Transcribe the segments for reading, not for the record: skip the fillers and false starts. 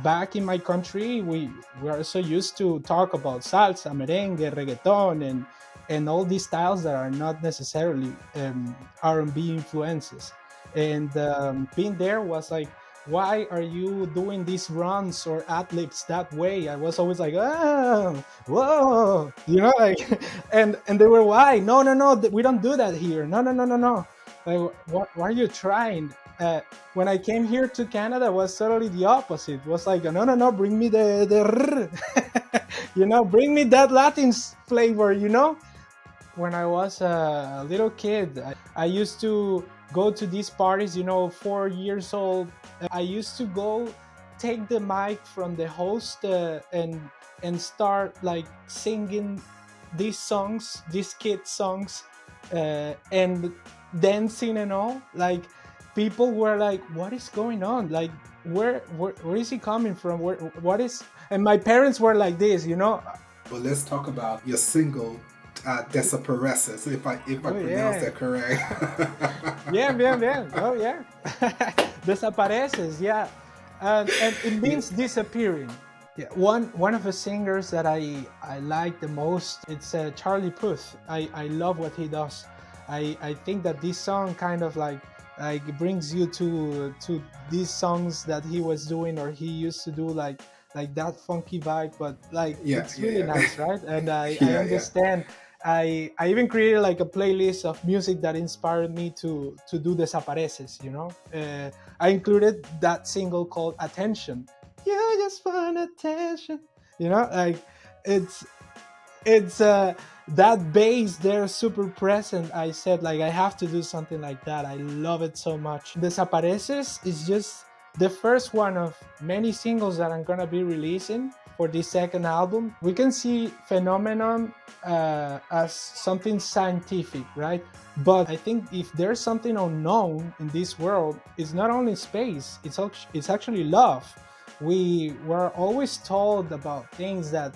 back in my country, we are so used to talk about salsa, merengue, reggaeton, and all these styles that are not necessarily R&B influences. And being there was like, why are you doing these runs or ad libs that way? I was always like, oh, whoa, like, and they were, why? No, no, no, we don't do that here. No, no, no, no, no. Like, what are you trying? When I came here to Canada, it was totally the opposite. It was like, no, no, no, bring me the bring me that Latin flavor. When I was a little kid, I used to go to these parties, 4 years old. I used to go take the mic from the host and start like singing these songs, these kid songs, and dancing and all. Like, people were like, "What is going on? Like, where is he coming from? What is?" And my parents were like this. Well, let's talk about your single, Desapareces, if I Oh pronounce yeah. that correct. Bien, bien, bien. Oh, yeah. Desapareces, yeah. And it Yeah. means disappearing. Yeah. One of the singers that I like the most, it's Charlie Puth. I love what he does. I think that this song kind of like brings you to these songs that he was doing or he used to do, like that funky vibe, but like Yeah, it's really yeah, nice, right? And I yeah, yeah. understand. I even created like a playlist of music that inspired me to do Desapareces. I included that single called Attention. You just want attention. Like, it's it's that bass there, super present. I said, like, I have to do something like that. I love it so much. Desapareces is just the first one of many singles that I'm gonna be releasing for this second album. We can see Phenomenon as something scientific, right? But I think if there's something unknown in this world, it's not only space, it's actually love. We were always told about things that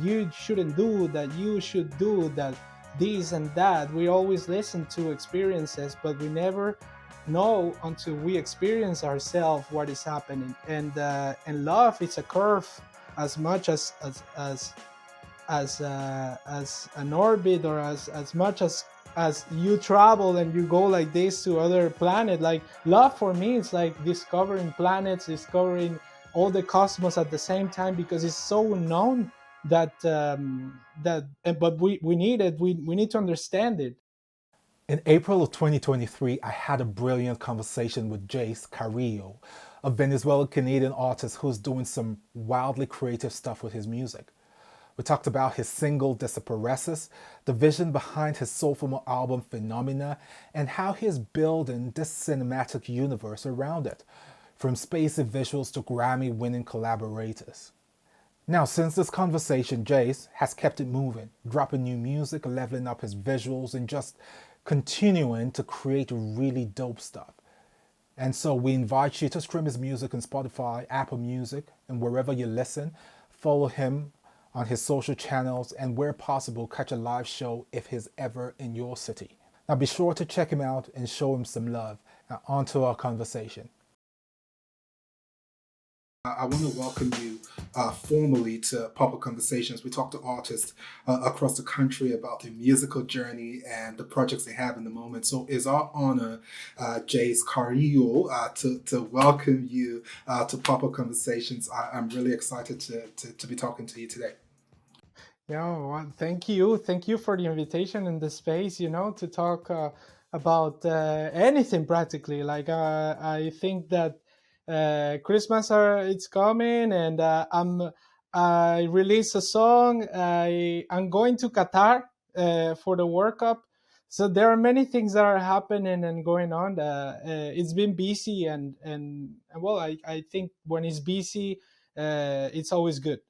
you shouldn't do, that you should do, that this and that. We always listen to experiences, but we never know until we experience ourselves what is happening. And love is a curve as much as an orbit, or as much as you travel and you go like this to other planet. Like, love for me is like discovering planets, discovering all the cosmos at the same time, because it's so unknown but we need it. We need to understand it. In April of 2023, I had a brilliant conversation with Jace Carrillo, a Venezuelan-Canadian artist who's doing some wildly creative stuff with his music. We talked about his single Desapareces, the vision behind his sophomore album Phenomena, and how he's building this cinematic universe around it, from spacey visuals to Grammy-winning collaborators. Now, since this conversation, Jace has kept it moving, dropping new music, leveling up his visuals, and just continuing to create really dope stuff. And so we invite you to stream his music on Spotify, Apple Music, and wherever you listen. Follow him on his social channels, and where possible, catch a live show if he's ever in your city. Now be sure to check him out and show him some love. Now on to our conversation. I want to welcome you formally to Public Conversations. We talk to artists across the country about their musical journey and the projects they have in the moment. So it's our honor, Jace Carrillo, to welcome you to Public Conversations. I'm really excited to be talking to you today. Yeah, well, thank you for the invitation and the space, to talk about anything practically. Like, I think that Christmas it's coming, and I released a song. I'm going to Qatar for the World Cup, so there are many things that are happening and going on. It's been busy, and well, I think when it's busy, it's always good.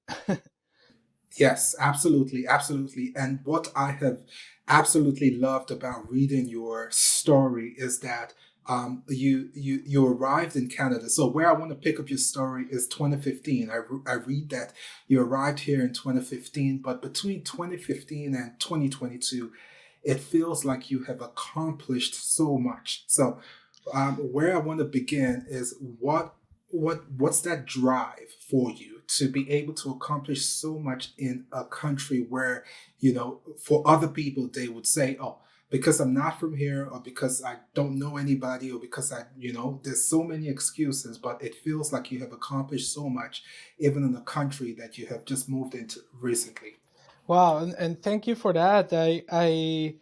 Yes, absolutely, absolutely. And what I have absolutely loved about reading your story is that you arrived in Canada. So where I want to pick up your story is 2015. I read that you arrived here in 2015, but between 2015 and 2022, it feels like you have accomplished so much. So where I want to begin is what's that drive for you to be able to accomplish so much in a country where, for other people they would say, oh, because I'm not from here, or because I don't know anybody, or because there's so many excuses, but it feels like you have accomplished so much even in a country that you have just moved into recently. Wow, and thank you for that. I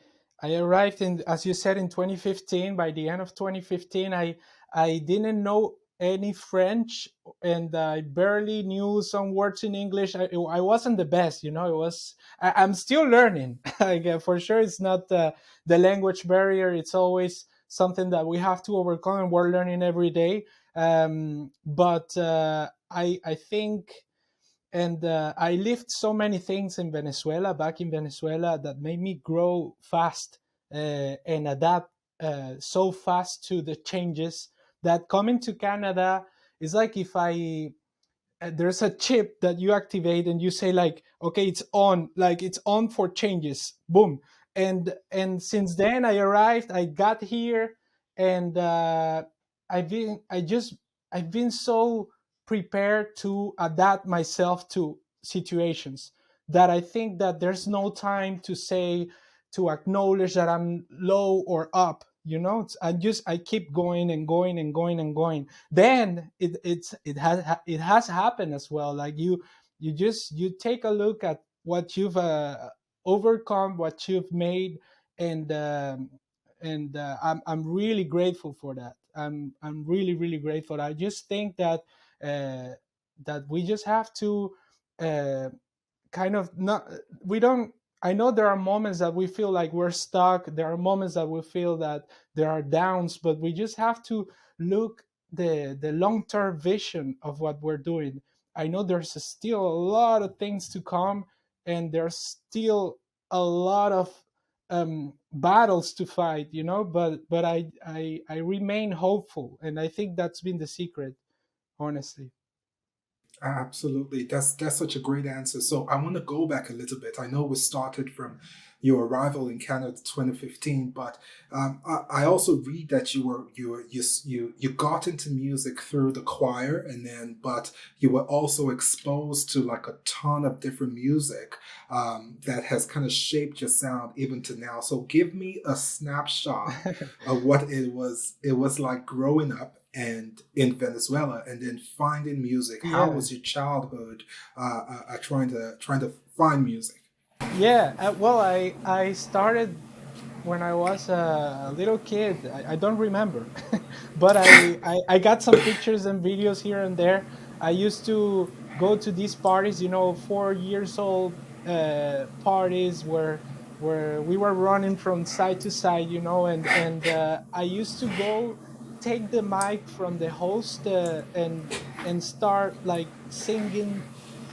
arrived in, as you said, in 2015. By the end of 2015, I didn't know any French, and I barely knew some words in English. I wasn't the best, It was I'm still learning. Like, for sure, it's not the language barrier. It's always something that we have to overcome, and we're learning every day. But I think, and I lived so many things in Venezuela, back in Venezuela, that made me grow fast and adapt so fast to the changes, that coming to Canada is like if I there's a chip that you activate and you say, like, okay, it's on, like it's on for changes, boom. And since then I arrived, I got here, and I've been so prepared to adapt myself to situations, that I think that there's no time to say, to acknowledge that I'm low or up. I keep going and going and going and going. Then it has happened as well. Like, you take a look at what you've overcome, what you've made, and I'm really grateful for that. I'm really, really grateful. I just think that uh, that we just have to uh, kind of not we don't I know there are moments that we feel like we're stuck. There are moments that we feel that there are downs, but we just have to look the long-term vision of what we're doing. I know there's still a lot of things to come, and there's still a lot of battles to fight, but I remain hopeful, and I think that's been the secret, honestly. Absolutely. That's such a great answer. So I want to go back a little bit. I know we started from your arrival in Canada 2015, but I also read that you got into music through the choir, and then but you were also exposed to like a ton of different music that has kind of shaped your sound even to now. So give me a snapshot of what it was like growing up and in Venezuela, and then finding music. How Yeah. was your childhood trying to find music? Yeah, well, I started when I was a little kid. I don't remember, but I got some pictures and videos here and there. I used to go to these parties, 4 years old parties, where we were running from side to side, and I used to go take the mic from the host, and start like singing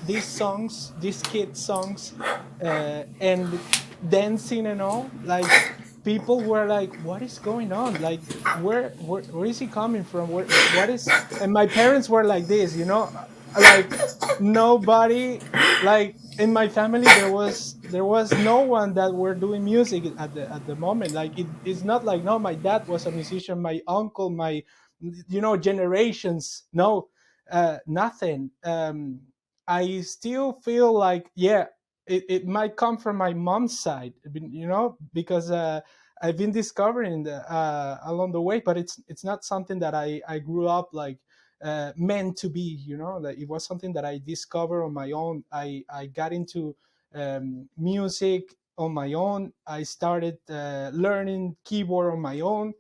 these songs, these kid songs, and dancing and all. Like, people were like, "What is going on? Like, where is he coming from? What is?" And my parents were like this, like, nobody, like, in my family there was no one that were doing music at the moment. Like, it's not like, no, my dad was a musician, my uncle, my generations, no, nothing. I still feel like, yeah, it might come from my mom's side, because I've been discovering along the way, but it's not something that I grew up like meant to be. Like, it was something that I discovered on my own. I got into music on my own. I started learning keyboard on my own.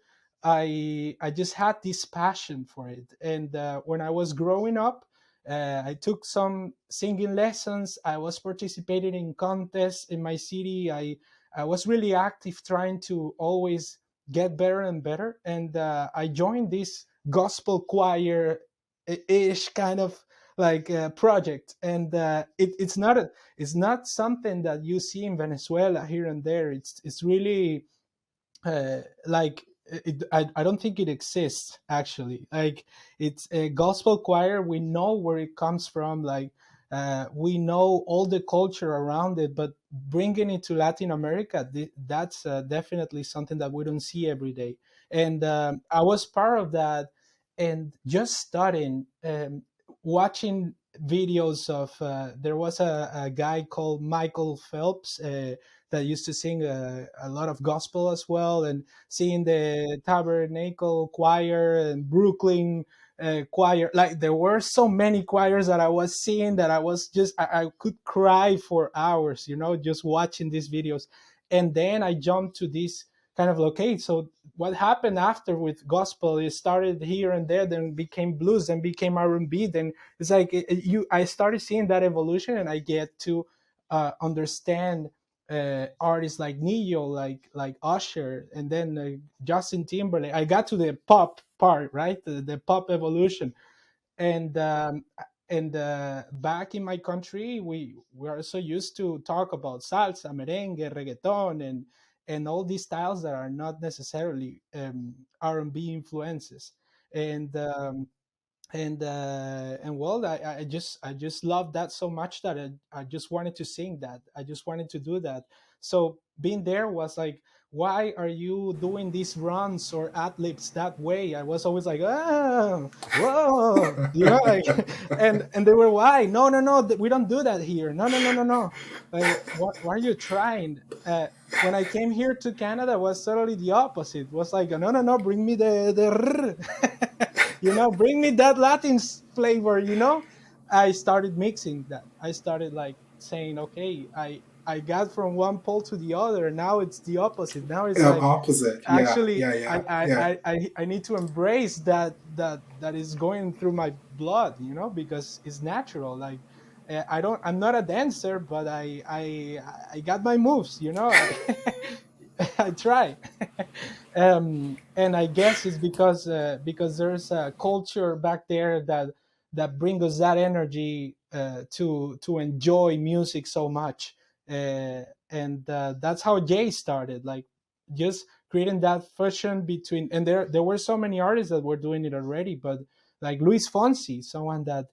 I just had this passion for it, and when I was growing up, I took some singing lessons. I was participating in contests in my city. I was really active, trying to always get better and better. And I joined this gospel choir ish kind of like project. And it's not something that you see in Venezuela here and there. It's really like I don't think it exists, actually. Like, it's a gospel choir. We know where it comes from. Like, we know all the culture around it, but bringing it to Latin America, that's definitely something that we don't see every day. And I was part of that. and just studying, watching videos of, there was a guy called Michael Phelps, that used to sing a lot of gospel as well, and seeing the Tabernacle Choir and Brooklyn choir. Like, there were so many choirs that I was seeing that I was just, I could cry for hours, just watching these videos. And then I jumped to this kind of locate. So what happened after with gospel, it started here and there, then became blues, then became R&B. Then it's like, I started seeing that evolution, and I get to understand artists like Neo, like Usher, and then Justin Timberlake. I got to the pop part, right? The pop evolution. And back in my country, we are so used to talk about salsa, merengue, reggaeton, and all these styles that are not necessarily R&B influences. And um, and uh, and well, I just love that so much that I just wanted to sing that. I just wanted to do that. So being there was like, why are you doing these runs or ad libs that way? I was always like, whoa, like, and they were, why? No, no, no, we don't do that here. No, no, no, no, no. Like, what are you trying? When I came here to Canada, it was totally the opposite. It was like, no, no, no, bring me bring me that Latin flavor. I started mixing that. I started like saying, okay, I got from one pole to the other. Now it's the opposite. Now it's like, Opposite. Yeah, actually, yeah, I yeah, I yeah. I need to embrace that is going through my blood, because it's natural. Like, I'm not a dancer, but I got my moves. I try. And I guess it's because there's a culture back there that brings us that energy to enjoy music so much. And that's how Jay started, like, just creating that fusion between. And there were so many artists that were doing it already, but like Luis Fonsi, someone that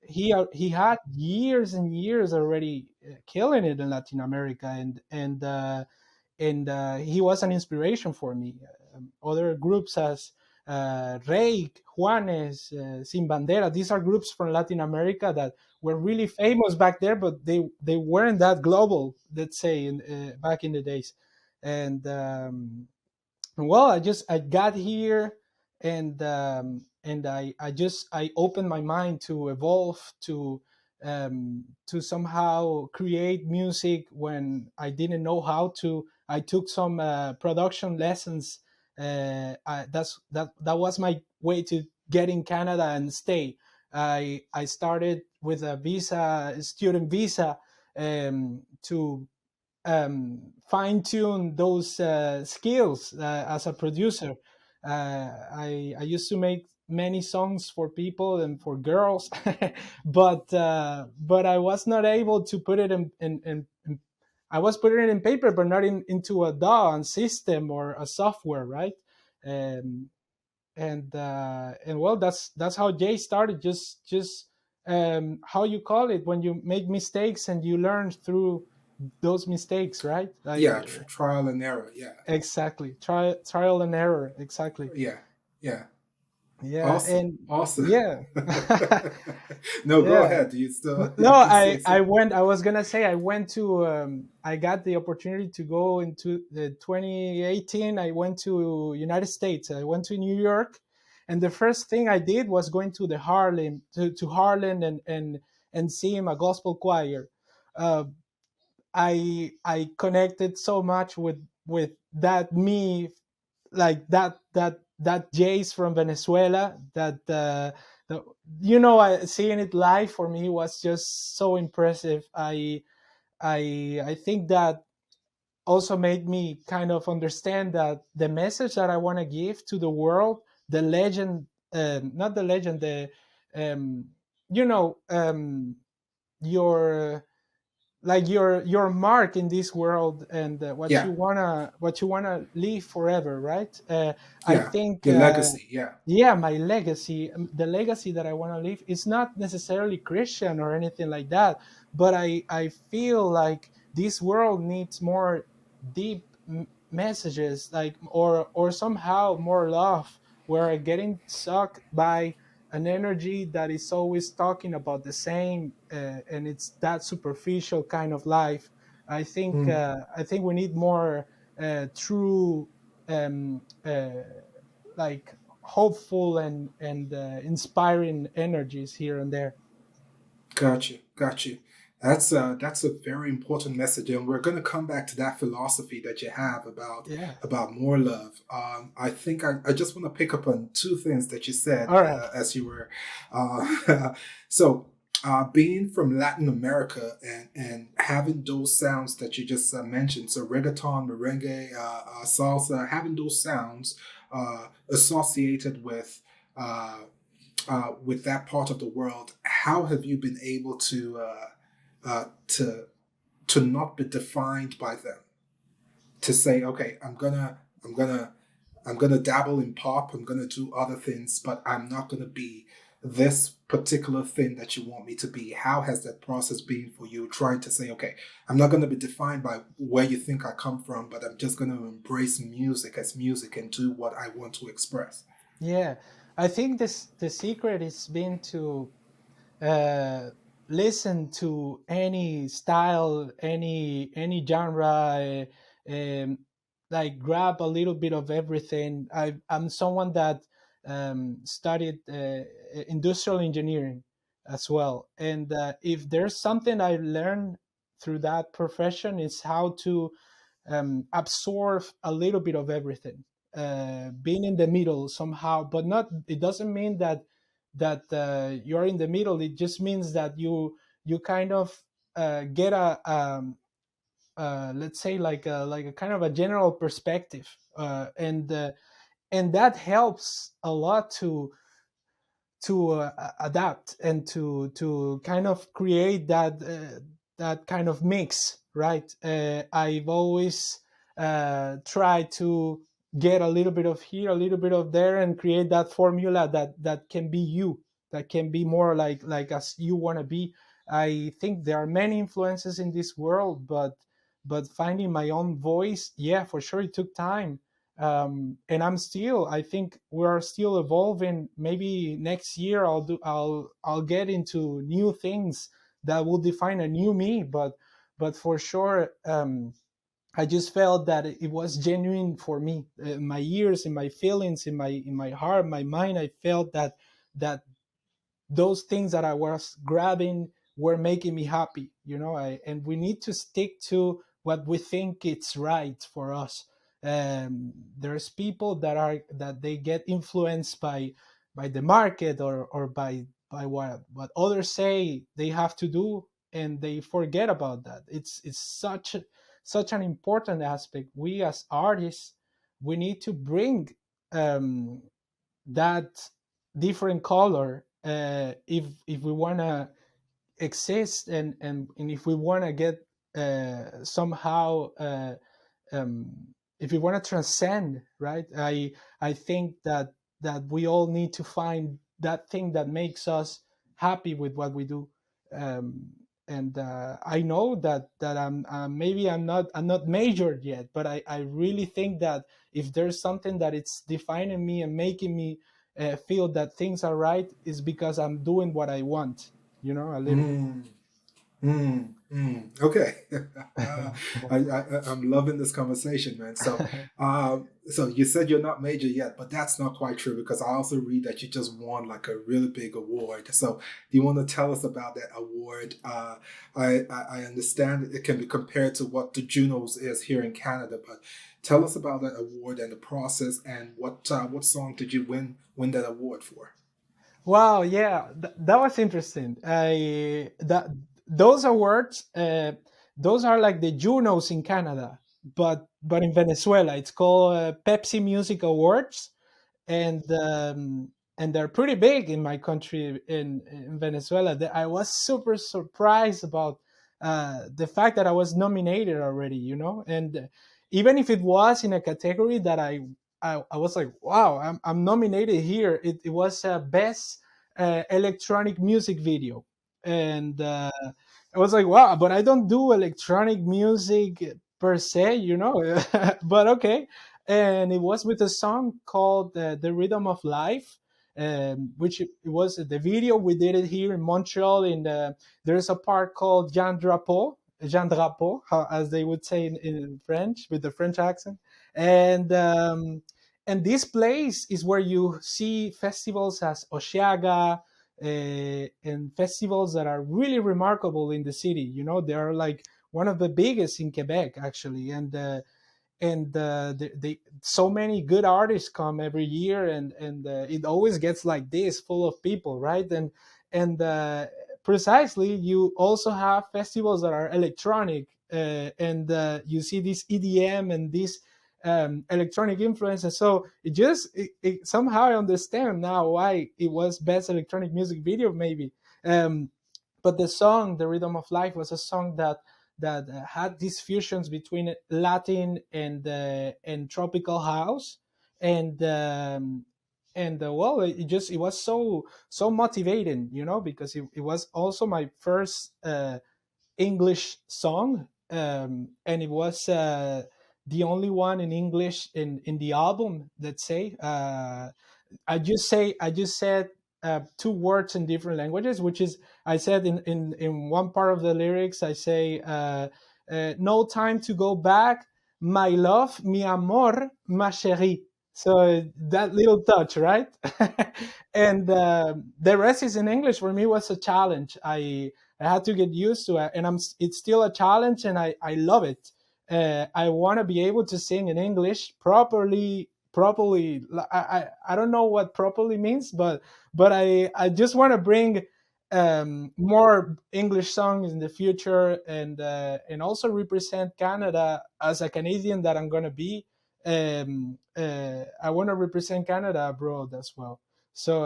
he had years and years already killing it in Latin America, and he was an inspiration for me. Other groups as Rake, Juanes, Sin Bandera, these are groups from Latin America that were really famous back there, but they weren't that global, let's say, back in the days. And well, I got here, and I opened my mind to evolve, to somehow create music when I didn't know how to. I took some production lessons. That was my way to get in Canada and stay. I started with a visa, student visa, to fine tune those skills as a producer. I used to make many songs for people and for girls, but I was not able to put it in. I was putting it in paper, but not into a DAW and system or a software, right? Um, and well, that's how Jay started. Just how you call it when you make mistakes and you learn through those mistakes, right? Yeah, Like, trial and error. Yeah, exactly, trial and error, exactly. yeah, yeah. Yeah, Awesome, and awesome. yeah. No, go Yeah. ahead. Do you still No, have to say I something? went. I was gonna say I went to. I got the opportunity to go into the 2018. I went to United States. I went to New York, and the first thing I did was going to the Harlem to Harlem and seeing a gospel choir. Uh, I connected so much with that me, like that Jace from Venezuela. The, seeing it live for me was just so impressive. I think that also made me kind of understand that the message that I want to give to the world, the legend, not the legend, the um, you know your like your mark in this world, and Yeah, what you wanna leave forever, right? I yeah. think, Your legacy. Yeah, yeah, my legacy, the legacy that I want to leave is not necessarily Christian or anything like that, but I feel like this world needs more deep messages, like, or somehow more love, we're getting sucked by an energy that is always talking about the same, and it's that superficial kind of life. I think we need more true, like hopeful and inspiring energies here and there. Got you, got you. That's a very important message, and we're going to come back to that philosophy that you have Yeah. about more love. I think I just want to pick up on two things that you said All right. as you were. So, being from Latin America and having those sounds that you just mentioned, so reggaeton, merengue, salsa, having those sounds associated with that part of the world, how have you been able uh, to to not be defined by them? To say, okay, I'm gonna dabble in pop. I'm gonna do other things, but I'm not gonna be this particular thing that you want me to be. How has that process been for you? Trying to say, okay, I'm not gonna be defined by where you think I come from, but I'm just gonna embrace music as music and do what I want to express. Yeah, I think the secret is been to uh, listen to any style, any genre, um, like grab a little bit of everything. I'm someone that studied industrial engineering as well, and if there's something I learned through that profession, is how to absorb a little bit of everything, being in the middle somehow, but not. It doesn't mean that you're in the middle. It just means that you kind of get let's say like a kind of a general perspective, and that helps a lot to adapt and to kind of create that kind of mix, right? I've always tried to get a little bit of here, a little bit of there, and create that formula that can be you, that can be more like as you want to be. I think there are many influences in this world, but finding my own voice, yeah, for sure, it took time. And I think we are still evolving. Maybe next year I'll get into new things that will define a new me, but for sure, I just felt that it was genuine for me. In my ears, in my feelings, in my heart, my mind, I felt that those things that I was grabbing were making me happy. And we need to stick to what we think it's right for us. There's people that they get influenced by the market, or by what others say they have to do, and they forget about that. It's such an important aspect. We as artists, we need to bring um, that different color, if we want to exist, and if we want to get somehow, um, if we want to transcend, right? I think that we all need to find that thing that makes us happy with what we do. um, and I know that maybe I'm not majored yet, but I really think that if there's something that it's defining me and making me feel that things are right, is because I'm doing what I want, a little bit. Mm. Okay. I'm loving this conversation, man. So you said you're not major yet, but that's not quite true because I also read that you just won like a really big award. So do you want to tell us about that award? I understand it can be compared to what the Junos is here in Canada, but tell us about that award and the process, and what song did you win that award for? Wow, yeah, that was interesting. I that Those awards, those are like the Junos in Canada, but in Venezuela, it's called Pepsi Music Awards, and they're pretty big in my country, in Venezuela. I was super surprised about the fact that I was nominated already, and even if it was in a category that I was like, wow, I'm nominated here. It was best electronic music video, and I was like, wow, but I don't do electronic music per se, but okay. and it was with a song called "The Rhythm of Life." Which it was the video. We did it here in Montreal. There's a park called Jean Drapeau, as they would say in French with the French accent, and this place is where you see festivals as Oshiaga, and festivals that are really remarkable in the city. You know, they are like one of the biggest in Quebec, actually, and so many good artists come every year, and it always gets like this, full of people, right? And precisely, you also have festivals that are electronic, and you see this EDM and this electronic influences. So somehow I understand now why it was best electronic music video, maybe. Um, but the song "The Rhythm of Life" was a song that had these fusions between Latin and tropical house, and well, it was so motivating, because it was also my first English song, and it was the only one in English in the album. Let's say I just said two words in different languages, which is I said in one part of the lyrics I say no time to go back, my love, mi amor, ma chérie. So that little touch, right? And the rest is in English. For me, was a challenge. I had to get used to it, and it's still a challenge, and I love it. I want to be able to sing in English properly. I don't know what properly means, but I just want to bring more English songs in the future, and also represent Canada as a Canadian that I'm gonna be. I want to represent Canada abroad as well. So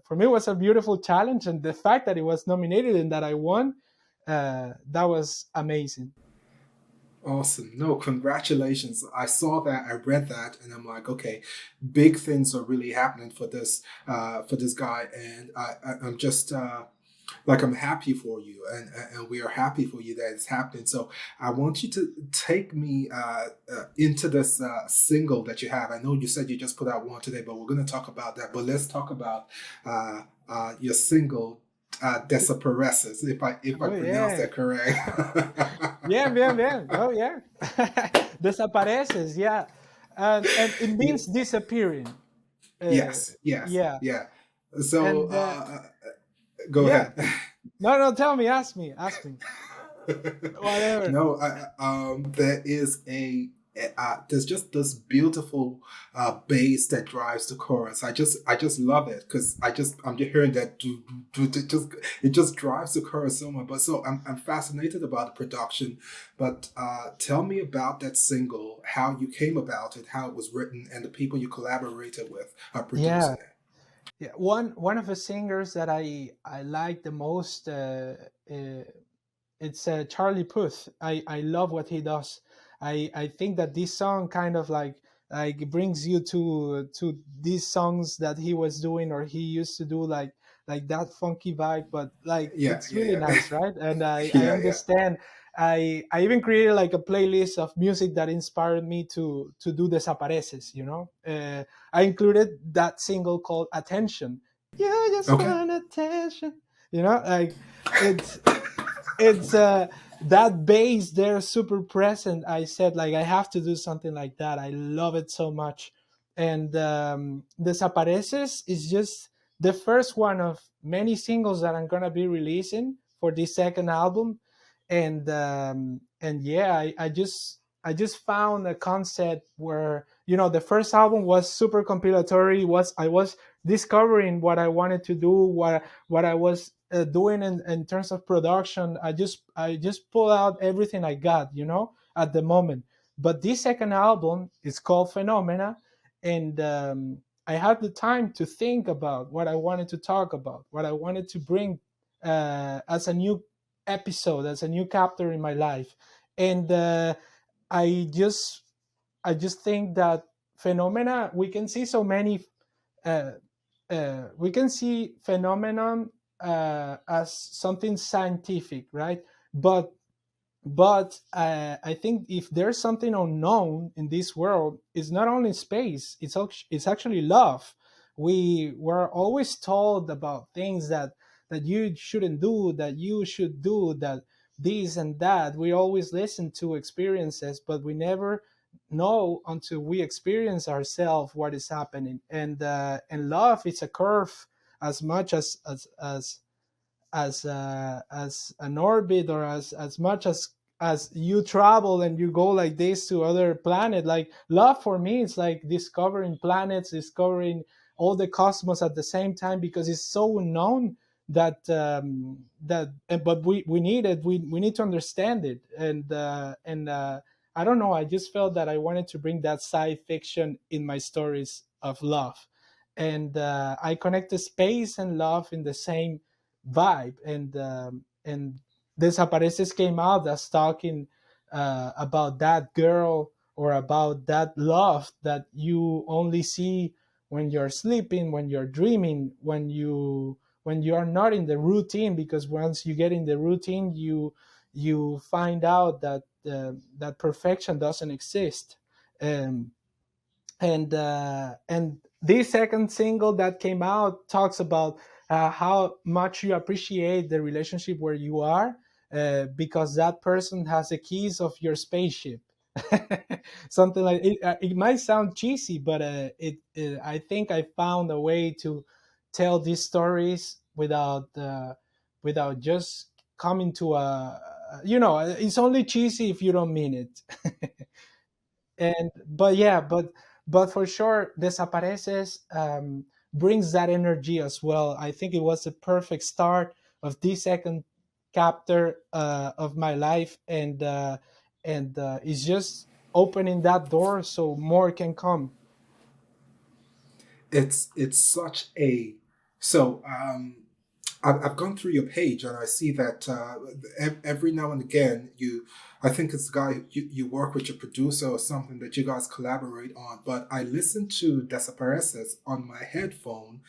for me, it was a beautiful challenge, and the fact that it was nominated and that I won, that was amazing. Awesome. No, congratulations. I saw that, I read that, and I'm like, okay, big things are really happening for this guy, and I'm just like I'm happy for you, and we are happy for you that it's happening. So I want you to take me into this single that you have. I know you said you just put out one today, but we're going to talk about that. But let's talk about your single. Desapareces, if I Oh pronounce yeah, that correct. bien, bien, bien. Oh yeah, desapareces. Yeah, and it means disappearing. Uh, Yes, yes, yeah, yeah. So and go yeah. ahead. No, no. Tell me. Ask me. Whatever. No, there is there's just this beautiful bass that drives the chorus. I just love it because I'm just hearing that it just drives the chorus so much. But so I'm fascinated about the production. But tell me about that single, how you came about it, how it was written, and the people you collaborated with are Yeah. producing it. Yeah, one of the singers that I like the most, it's Charlie Puth. I love what he does. I think that this song kind of like brings you to these songs that he was doing or he used to do, like that funky vibe, but like Yeah, it's really yeah, yeah, nice, right? And I yeah, yeah. understand. I even created like a playlist of music that inspired me to do Desapareces. I included that single called Attention. You just Okay. want attention. Like it's it's that bass there, super present. I said, like, I have to do something like that. I love it so much. And Desapareces is just the first one of many singles that I'm gonna be releasing for this second album. And yeah, I just found a concept where, the first album was super compilatory. Was I was discovering what I wanted to do, what I was doing in terms of production. I just pull out everything I got, at the moment. But this second album is called Phenomena, and I had the time to think about what I wanted to talk about, what I wanted to bring as a new episode, as a new chapter in my life. And I just I just think that Phenomena, we can see so many uh, we can see phenomenon as something scientific, right? But But I think if there's something unknown in this world, it's not only space; it's actually love. We were always told about things that you shouldn't do, that you should do, that this and that. We always listen to experiences, but we never know until we experience ourselves what is happening. And love is a curve as much as an orbit, or as much as you travel and you go like this to other planet. Like love for me, it's like discovering planets, discovering all the cosmos at the same time, because it's so unknown that but we need it, we need to understand it. And I don't know, I just felt that I wanted to bring that sci fiction in my stories of love. And I connected space and love in the same vibe. And Desapareces came out as talking about that girl, or about that love that you only see when you're sleeping, when you're dreaming, when you are not in the routine. Because once you get in the routine, you find out that that perfection doesn't exist. um, and this second single that came out talks about how much you appreciate the relationship where you are, because that person has the keys of your spaceship. Something like it. It might sound cheesy, but I think I found a way to tell these stories without just coming to a, it's only cheesy if you don't mean it. And but yeah, but for sure, Desapareces brings that energy as well. I think it was the perfect start of this second chapter of my life. And it's just opening that door so more can come. It's such a so I've gone through your page and I see that every now and again you, I think it's the guy you work with, your producer or something, that you guys collaborate on. But I listened to Desapareces on my headphone,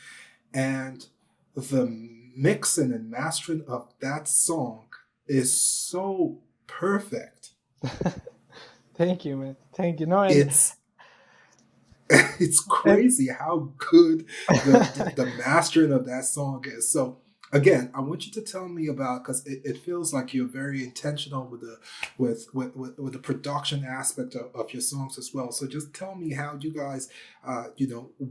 and the mixing and mastering of that song is so perfect. Thank you, man. Thank you. No, It's it's and crazy how good the mastering of that song is. So again, I want you to tell me about, because it feels like you're very intentional with the with the production aspect of your songs as well. So just tell me how you guys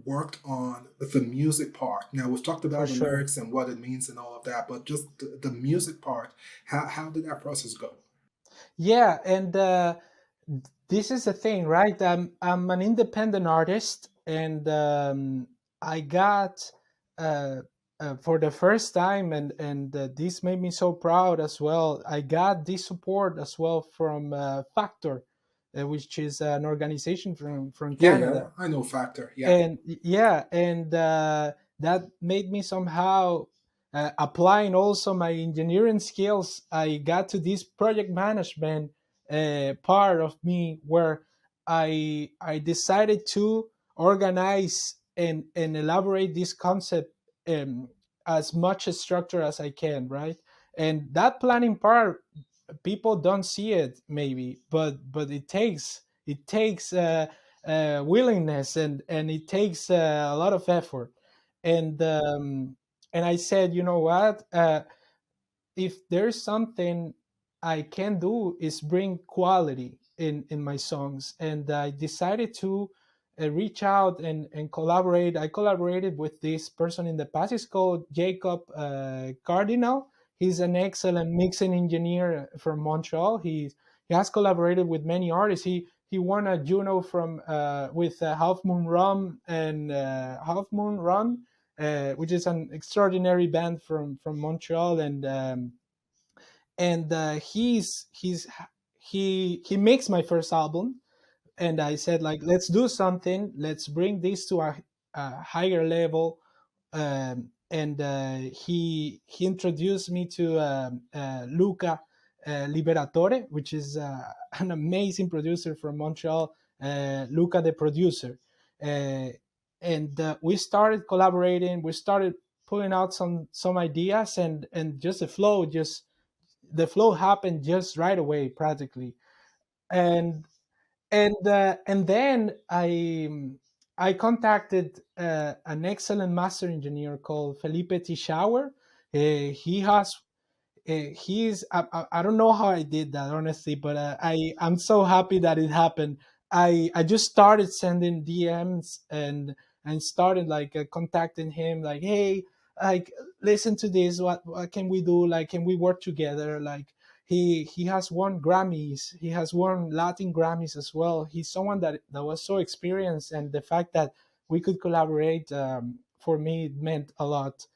worked on the music part. Now we've talked for about the sure. lyrics and what it means and all of that, but just the music part, how did that process go? Yeah, and this is the thing, right? I'm an independent artist, and I got for the first time, and this made me so proud as well. I got this support as well from Factor, which is an organization from Yeah, yeah, Canada. I know Factor. Yeah. And yeah, and that made me somehow applying also my engineering skills. I got to this project management part of me, where I decided to organize and elaborate this concept um, as much structure as I can, right? And that planning part, people don't see it maybe, but it takes willingness, and it takes a lot of effort. And um, and I said, you know what, if there's something I can do, is bring quality in my songs. And I decided to reach out and collaborate. I collaborated with this person in the past. It's called Jacob Cardinal. He's an excellent mixing engineer from Montreal. He has collaborated with many artists. He won a Juno from with Half Moon Rum and Half Moon Run, which is an extraordinary band from Montreal. And he makes my first album. And I said, like, let's do something, let's bring this to a higher level. And he introduced me to Luca Liberatore, which is an amazing producer from Montreal. Luca the producer. Uh, and we started collaborating, we started pulling out some ideas, and just the flow just the flow happened just right away, practically. And and then I contacted an excellent master engineer called Felipe Tischauer. He has he's I don't know how I did that, honestly, but I'm so happy that it happened. I just started sending DMs and started like contacting him, like, hey, like, listen to this, what can we do, like, can we work together, like, he has won Grammys, he has won Latin Grammys as well. He's someone that was so experienced, and the fact that we could collaborate, for me, it meant a lot,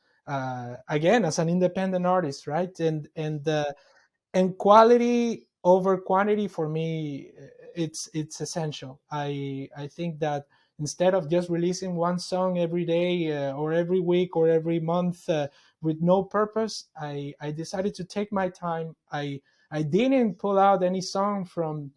again, as an independent artist, right? And quality over quantity, for me, it's essential. I think that instead of just releasing one song every day, or every week or every month, with no purpose, I decided to take my time. I didn't pull out any song from,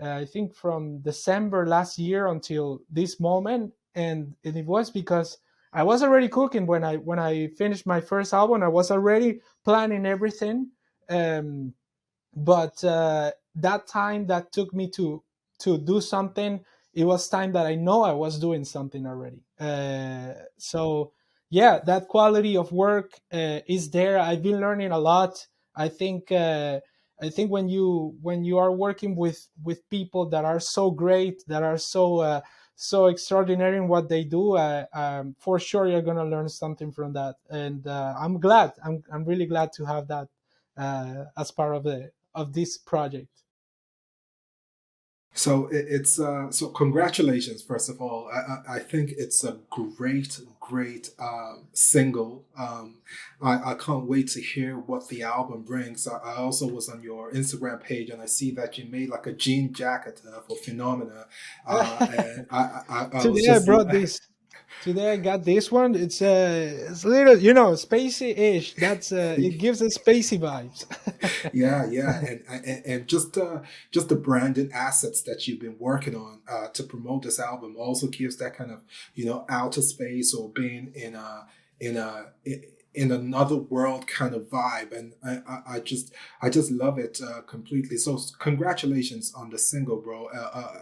I think, from December last year until this moment, and it was because I was already cooking when I finished my first album. I was already planning everything. But that time that took me to do something, it was time that I know I was doing something already. So yeah, that quality of work is there. I've been learning a lot. I think I think when you are working with people that are so great, that are so extraordinary in what they do, for sure you're gonna learn something from that. And I'm glad. I'm really glad to have that as part of this project. So it's so congratulations, first of all. I think it's a great single. I can't wait to hear what the album brings. I also was on your Instagram page, and I see that you made like a jean jacket for Phenomena, and I was Today I just brought this. Today I got this one. It's a little, spacey-ish. That's it gives us spacey vibes. yeah, yeah, and just the branded assets that you've been working on to promote this album also gives that kind of outer space, or being in a in another world kind of vibe, and I just love it completely. So congratulations on the single, bro.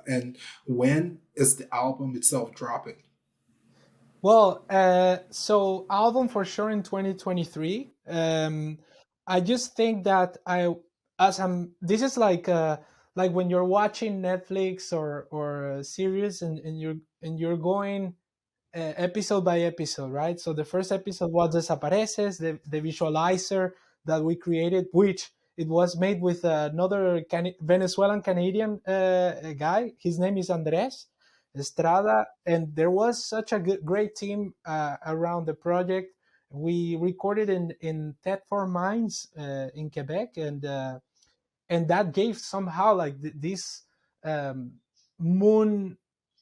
And when is the album itself dropping? Well, so album for sure in 2023. I just think that as I'm, this is like when you're watching Netflix or a series, and you're going episode by episode, right? So the first episode was Desapareces, the visualizer that we created, which it was made with another Venezuelan-Canadian guy. His name is Andres Estrada, and there was such a great team around the project. We recorded in Thetford Mines in Quebec, and that gave somehow like this um, moon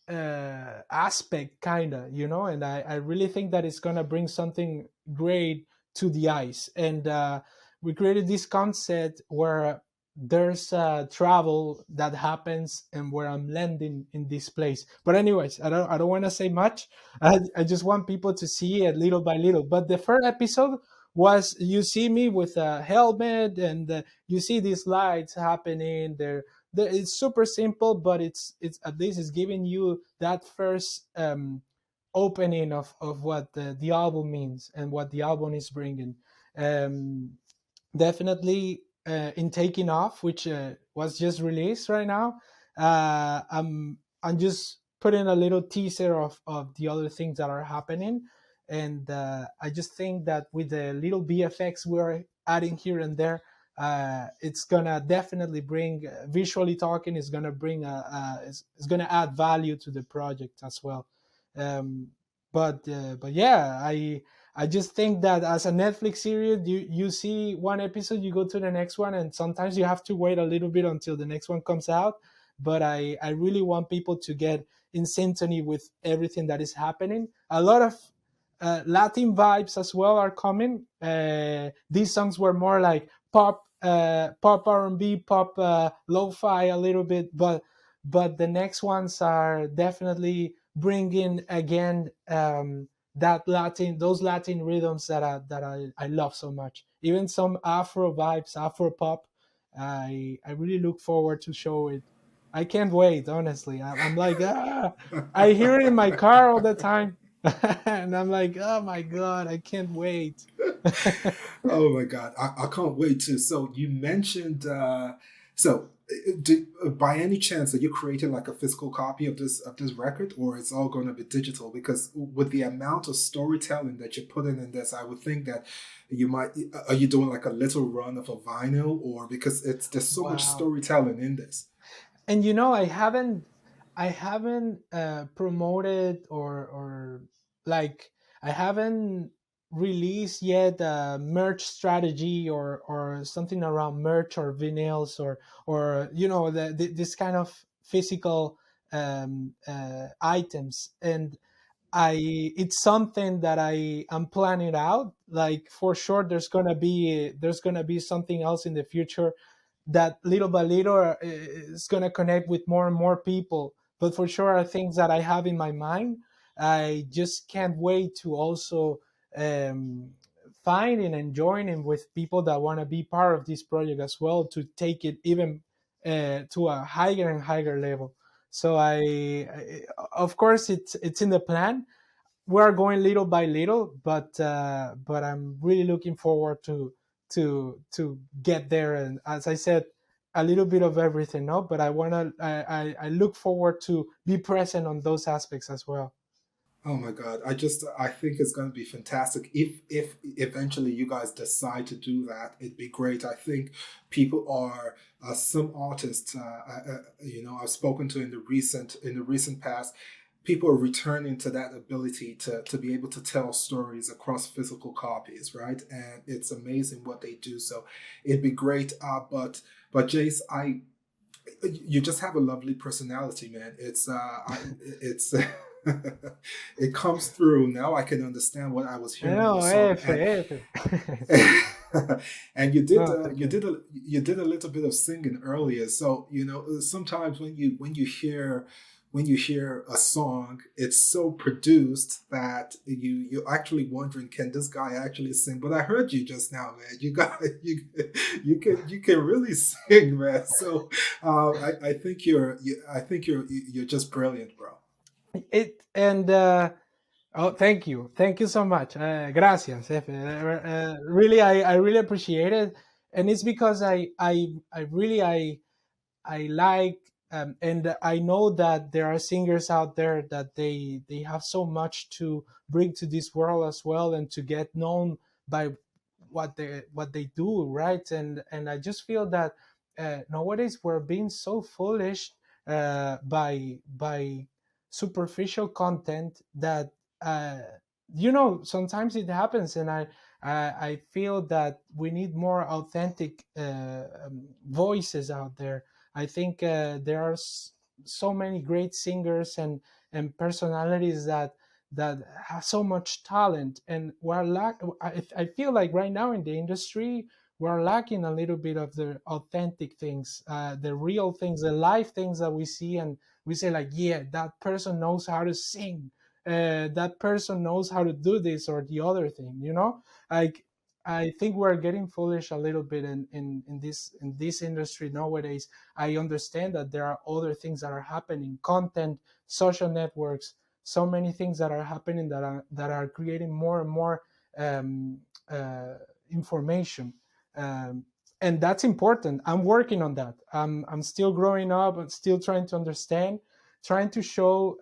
aspect, kind of, and I really think that it's gonna bring something great to the ice. And we created this concept where there's travel that happens, and where I'm landing in this place. But anyways, I don't want to say much. I just want people to see it little by little. But the first episode was, you see me with a helmet, and you see these lights happening there. It's super simple, but it's at least it's giving you that first opening of what the album means and what the album is bringing. um Definitely, in Taking Off, which was just released right now. I'm just putting a little teaser of the other things that are happening. And I just think that with the little BFX we're adding here and there, it's gonna definitely bring, visually talking, is gonna bring it's gonna add value to the project as well. um, but yeah, I just think that as a Netflix series, you see one episode, you go to the next one, and sometimes you have to wait a little bit until the next one comes out. But I really want people to get in synchrony with everything that is happening. A lot of Latin vibes as well are coming. These songs were more like pop R&B, pop lo-fi a little bit, but the next ones are definitely bringing again, those Latin rhythms that I love so much. even some Afro vibes, Afro pop. I really look forward to show it. I can't wait, honestly. I'm like, I hear it in my car all the time. And I'm like, oh my God, I can't wait. Oh my God, I can't wait to. So you mentioned, by any chance, are you creating like a physical copy of this record, or it's all going to be digital? Because with the amount of storytelling that you're putting in this, I would think that you might. Are you doing like a little run of a vinyl, or because there's so much Wow. storytelling in this? And I haven't promoted or like I haven't released yet a merch strategy or something around merch or vinyls or this kind of physical items. And I it's something that I am planning out. Like for sure, there's gonna be something else in the future that little by little is gonna connect with more and more people. But for sure, are things that I have in my mind. I just can't wait to also um, find and enjoying with people that want to be part of this project as well, to take it even to a higher and higher level. So of course, it's in the plan. We are going little by little, but I'm really looking forward to get there. And as I said, a little bit of everything, no. But I look forward to be present on those aspects as well. Oh my God. I think it's going to be fantastic. If eventually you guys decide to do that, it'd be great. I think people are some artists, I've spoken to in the recent past, people are returning to that ability to be able to tell stories across physical copies, right? And it's amazing what they do. So it'd be great. But Jace, you just have a lovely personality, man. It's it comes through. Now I can understand what I was hearing in your No, song. And no, thank you. you did a little bit of singing earlier. So sometimes when you hear a song, it's so produced that you're actually wondering, can this guy actually sing? But I heard you just now, man. You can really sing, man. So I think you're just brilliant, bro. It and Oh, thank you so much. Gracias, Efe. Really, I really appreciate it, and it's because I really I like, and I know that there are singers out there that they have so much to bring to this world as well, and to get known by what they do, right? And I just feel that nowadays we're being so foolish by superficial content that uh, sometimes it happens. And I feel that we need more authentic voices out there. I think there are so many great singers and personalities that have so much talent, and I feel like right now in the industry we're lacking a little bit of the authentic things, the real things, the live things that we see, and we say like, yeah, that person knows how to sing, that person knows how to do this or the other thing, like. I think we're getting foolish a little bit in this industry nowadays. I understand that there are other things that are happening, content, social networks, so many things that are happening that are creating more and more um, uh, information, um, and that's important. I'm working on that. I'm still growing up and still trying to understand, trying to show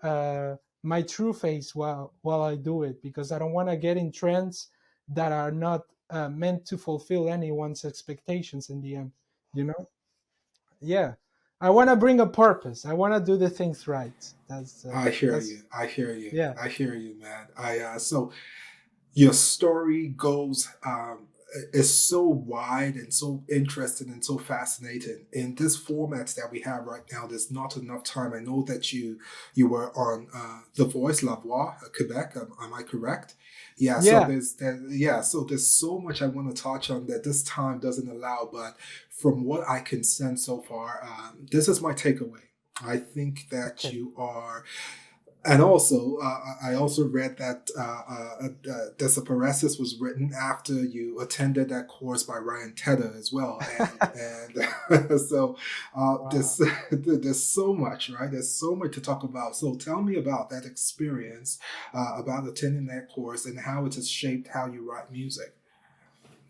my true face while I do it, because I don't want to get in trends that are not meant to fulfill anyone's expectations in the end. You know? Yeah. I want to bring a purpose. I want to do the things right. That's I hear you. that's I hear you. yeah. I hear you, man. I so your story goes is so wide and so interesting and so fascinating. In this format that we have right now, there's not enough time. I know that you were on the Voice La Voix Quebec. Am I correct? Yeah. So Yeah. so there's so much I want to touch on that this time doesn't allow. But from what I can sense so far, this is my takeaway. I think that Okay. you are And also, I also read that Desapareces was written after you attended that course by Ryan Tedder as well, and so Wow. there's so much, right? There's so much to talk about. So tell me about that experience, about attending that course, and how it has shaped how you write music.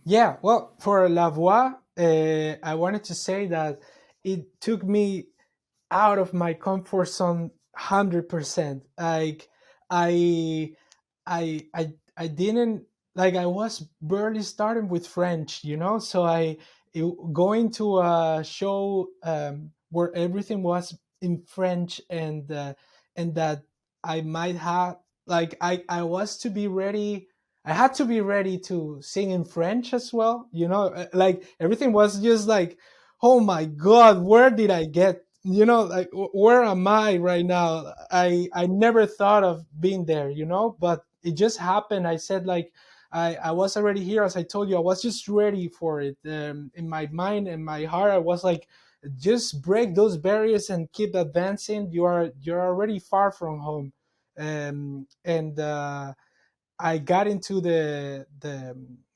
Yeah, well, for La Voix, I wanted to say that it took me out of my comfort zone 100%. Like I I didn't, like, I was barely starting with French, so going to a show where everything was in French, and that I might have, like, I was to be ready. I had to be ready to sing in French as well, like everything was just like, oh my god, where did I get, like, where am I right now? I never thought of being there, but it just happened. I said, like, I was already here, as I told you. I was just ready for it. In my mind and my heart, I was like, just break those barriers and keep advancing. You're already far from home. And I got into the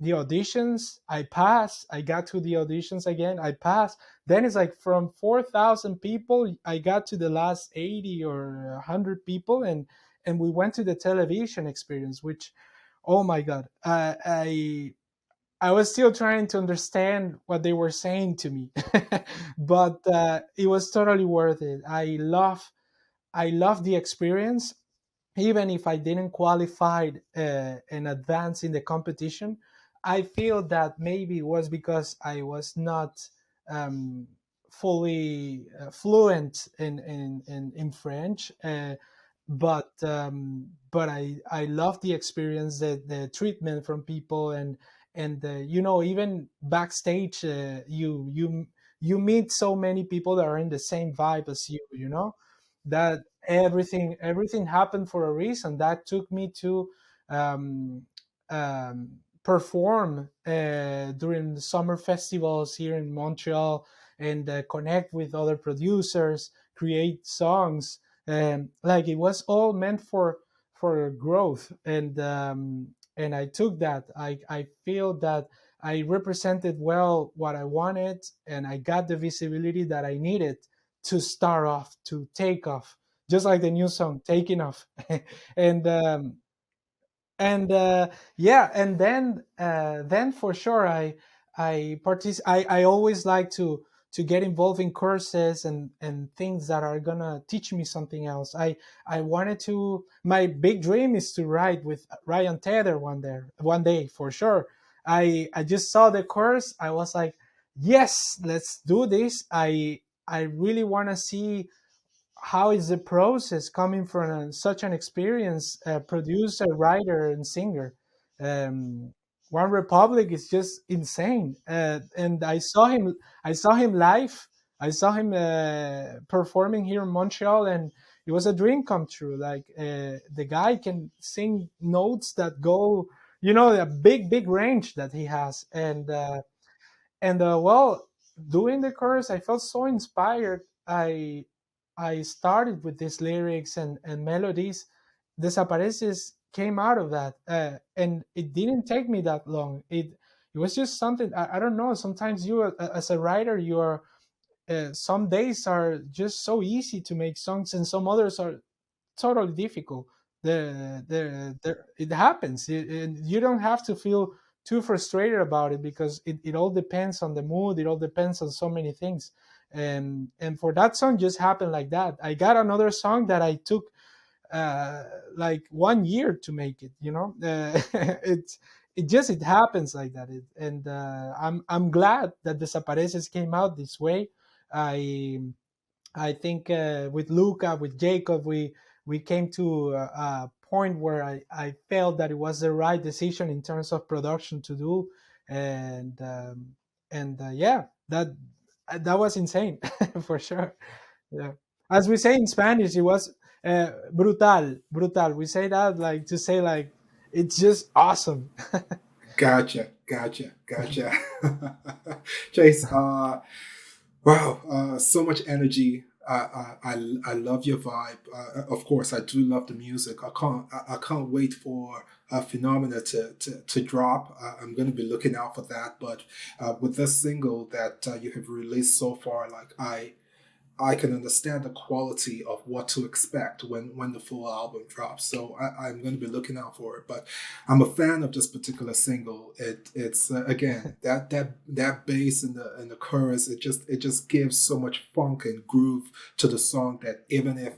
auditions. I passed. I got to the auditions again. I passed. Then it's like, from 4,000 people, I got to the last 80 or 100 people, and we went to the television experience. Which, oh my god, I was still trying to understand what they were saying to me, but it was totally worth it. I love the experience, even if I didn't qualify and advance in the competition. I feel that maybe it was because I was not um, fully fluent in French. But I love the experience, the treatment from people, and even backstage, you meet so many people that are in the same vibe as that everything happened for a reason. That took me to um, perform during the summer festivals here in Montreal, and connect with other producers, create songs. Like, it was all meant for growth, and I took that. I feel that I represented well what I wanted, and I got the visibility that I needed to start off, to take off, just like the new song "Taking Off." and yeah, and then for sure, I always like to get involved in courses and things that are gonna teach me something else. I wanted to. My big dream is to write with Ryan Tedder one day for sure. I just saw the course. I was like, yes, let's do this. I really want to see how is the process coming from such an experienced producer, writer, and singer. Um, One Republic is just insane, and I saw him live. I saw him performing here in Montreal, and it was a dream come true. Like, the guy can sing notes that go, a big range that he has, and well, doing the chorus, I felt so inspired. I started with these lyrics and melodies. Desapareces came out of that, and it didn't take me that long. It was just something, I don't know. Sometimes you, as a writer, you are, some days are just so easy to make songs, and some others are totally difficult. It happens. And you don't have to feel too frustrated about it, because it all depends on the mood. It all depends on so many things. And for that song, just happened like that. I got another song that I took like 1 year to make it. It happens like that. I'm glad that Desapareces came out this way. I think with Luca, with Jacob, we came to a point where I felt that it was the right decision in terms of production to do, and yeah, that was insane for sure. Yeah, as we say in Spanish, it was brutal. We say that, like, to say, like, it's just awesome. Gotcha. Chase, wow, so much energy I love your vibe. Of course, I do love the music. I can't wait for Phenomena to drop. I'm going to be looking out for that. But with this single that you have released so far, like I can understand the quality of what to expect when the full album drops. So I'm going to be looking out for it. But I'm a fan of this particular single. It's again that bass in the chorus. It just gives so much funk and groove to the song that even if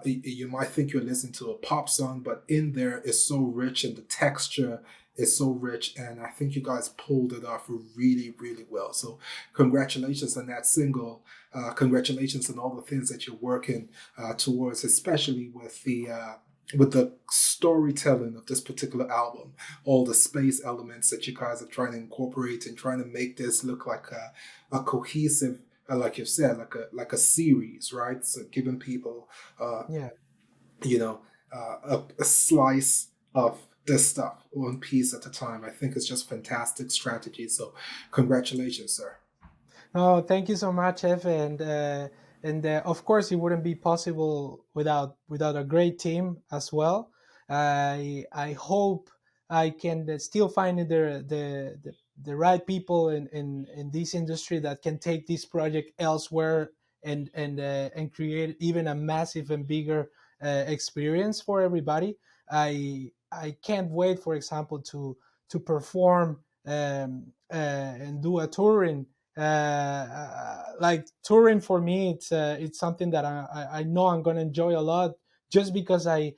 you might think you're listening to a pop song, but in there is so rich and the texture is so rich. And I think you guys pulled it off really, really well. So congratulations on that single. Congratulations on all the things that you're working towards, especially with the storytelling of this particular album, all the space elements that you guys are trying to incorporate and trying to make this look like a cohesive, like you said, like a series, right? So giving people, Yeah. you know, a slice of this stuff, one piece at a time. I think it's just fantastic strategy. So, congratulations, sir. Oh, thank you so much, Efe, and of course it wouldn't be possible without a great team as well. I hope I can still find the right people in this industry that can take this project elsewhere and create even a massive and bigger experience for everybody. I can't wait, for example, to perform and do a touring like touring for me. It's something that I know I'm gonna enjoy a lot, just because I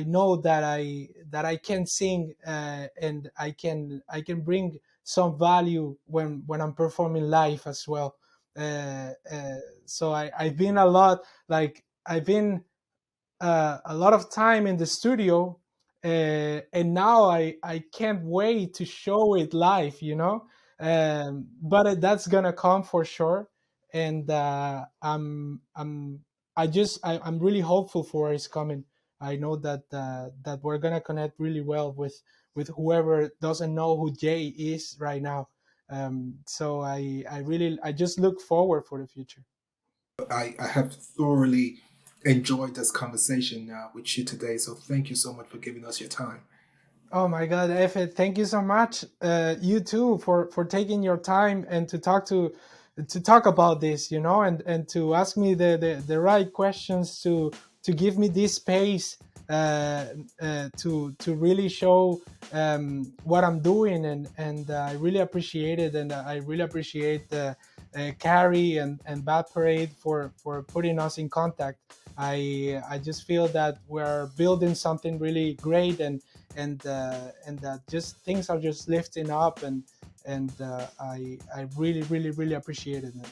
know that I can sing and I can bring some value when I'm performing live as well. So I've been a lot, like I've been a lot of time in the studio, and now I can't wait to show it live, but that's gonna come for sure. And I'm really hopeful for it's coming. I know that we're gonna connect really well with whoever doesn't know who Jay is right now. So I just look forward for the future. I have thoroughly enjoyed this conversation with you today. So, thank you so much for giving us your time. Oh my God, Efe, thank you so much. You too for taking your time and to talk about this, and to ask me the right questions to give me this space to really show what I'm doing, and I really appreciate it, and I really appreciate Carrie and Bad Parade for putting us in contact. I just feel that we're building something really great, and that just things are just lifting up, and I really really really appreciate it, man.